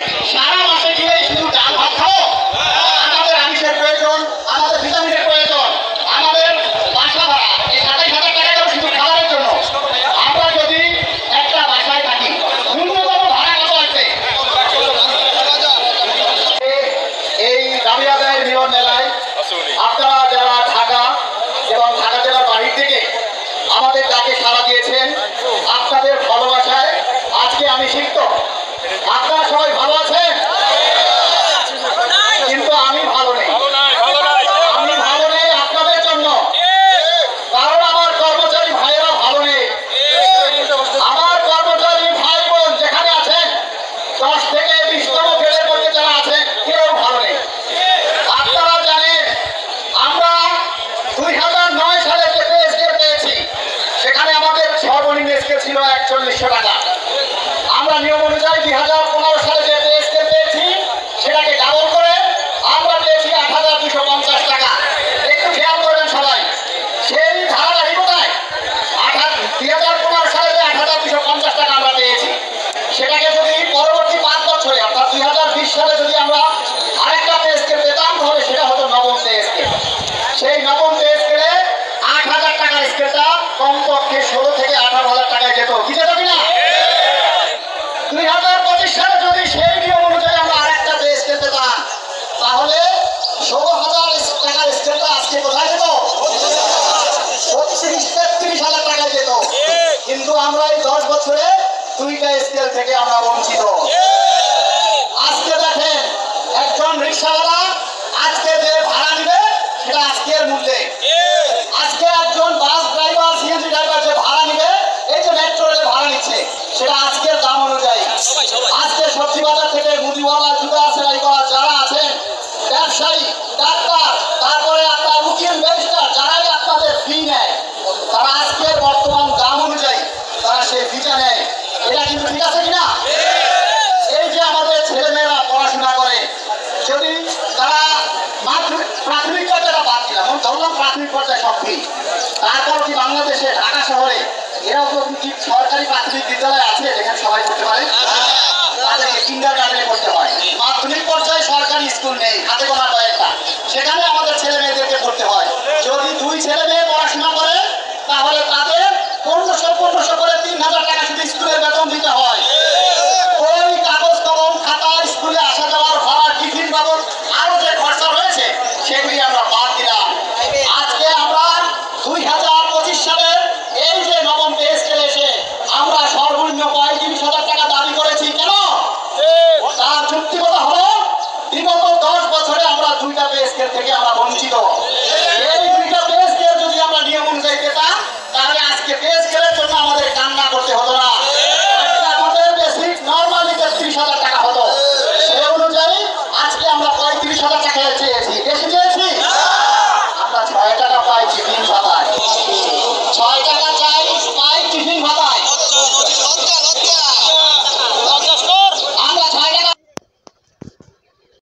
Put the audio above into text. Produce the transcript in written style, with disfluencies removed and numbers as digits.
সারা মাসে গিয়ে শুধু ডাল ভাত খাও? আমাদের আমিষের প্রয়োজন, আমাদের ভিটামিনের প্রয়োজন, আমাদের বাসা ভাড়া, এই 27,000 টাকা দেবো শুধু খাবারের জন্য। আমরা যদি একটা বাসায় থাকি, ন্যূনতম ভাড়া কত আছে? এই দাবি আদায়ের মিলন মেলায় আপনারা যারা ঢাকা এবং ঢাকা জেলার বাহির থেকে আমাদের ডাকে সাড়া দিয়েছেন, আপনাদের ভালোবাসায় আজকে আমি সিক্ত। আপনারা সবাই ভালো আছেন, কিন্তু আমি ভালো নেই। আমি ভালো নেই আপনাদের জন্য, কারণ আমার কর্মচারী ভাইয়েরা ভালো নেই। আমার কর্মচারী ভাই বোন যেখানে আছেন, 10 থেকে 20তম গ্রেডের মধ্যে যারা আছেন, কেউ ভালো নেই। আপনারা জানেন আমরা 2009 সালে যে পে স্কেল পেয়েছি, সেখানে আমাদের সর্বনিম্ন স্কেল ছিল 4100 টাকা। আমরা নিয়ম অনুযায়ী 2015 সালে যে পে স্কেল পেয়েছি, সেটাকে ডাবল করে আমরা পেয়েছি 8,250 টাকা। একটু খেয়াল করবেন সবাই, সেই ধারাবাহিকতায় 2015 সালে যে 8,250 টাকা আমরা পেয়েছি, সেটাকে যদি পরবর্তী 5 বছরে অর্থাৎ 2020 সালে যদি আমরা আরেকটা পে স্কেল পেতাম, তাহলে সেটা হতো নবম পে স্কেল। সেই নবম পে স্কেলে 8,000 টাকার স্কেলটা কমপক্ষে 16 থেকে 18,000 টাকায় যেত। কি যেত কিনা? 2025 সালে যদি সেই নিয়ম অনুযায়ী আমরা আরেকটা পে স্কেল পেতাম, তাহলে 16,000 টাকার স্কেলটা আজকে কোথায় যেত? 36-33,000 টাকায় যেত। কিন্তু আমরা এই 10 বছরে 2টা স্কেল থেকে আমরা বঞ্চিত। আজকে দেখেন, একজন রিক্সাওয়ালা আজকে যে ভাড়া নিবে সেটা আজকের মূল্যে। আজকে একজন বাস ড্রাইভার, সিএনজি ড্রাইভার যে ভাড়া নিবে, এই যে মেট্রো রেলে ভাড়া নিচ্ছে, সেটা আজকের দাম অনুযায়ী। আজকে সবজি বাজার থেকে মুদিওয়ালা, জুতা সেলাই করা যারা আছেন, ব্যবসায়ী, ডাক্তার, তারপরে আপনার উকিল, ব্যারিস্টার, যারাই আপনাদের ফি নেয়, তারা আজকের বর্তমান দাম অনুযায়ী তারা সেই ফিটা নেয়। এটা কিন্তু ঠিক আছে কিনা? এই যে আমাদের ছেলেমেয়েরা পড়াশোনা করে, যদি তারা প্রাথমিক পর্যায়ে বাদ দিলাম, ধরলাম প্রাথমিক পর্যায়ে সব ফি, তারপর কি বাংলাদেশে ঢাকা শহরে এরকম কি সরকারি প্রাথমিক বিদ্যালয় আছে যেখানে সবাই পড়তে পারে? তাদেরকে কিন্ডারগার্টেনে পড়তে হয়। মাধ্যমিক পর্যায়ে সরকারি স্কুল নেই, হাতে গোনা কয়েকটা, সেখানে আমাদের ছেলে মেয়েদেরকে পড়তে হয়। যদি 2 ছেলে মেয়ে পড়াশোনা করে, তাহলে তাদের 1500 করে 3,000 টাকা শুধু স্কুলের বেতন দিতে হয়। ওই কাগজ কলম খাতা, স্কুলে আসা যাওয়ার ভাড়া, টিফিন বাবদ আরো যে খরচা রয়েছে, সেগুলি আমরা বাদ দিলাম। আজকে আমরা 2025 সালের এই যে নবম পে স্কেলে এসে আমরা সর্বনিম্ন 35,000 টাকা দাবি করেছি। কেন? তার যুক্তিকতা হলো, বিগত 10 বছরে আমরা 2টা পে স্কেল থেকে আমরা বঞ্চিত। এই 2টা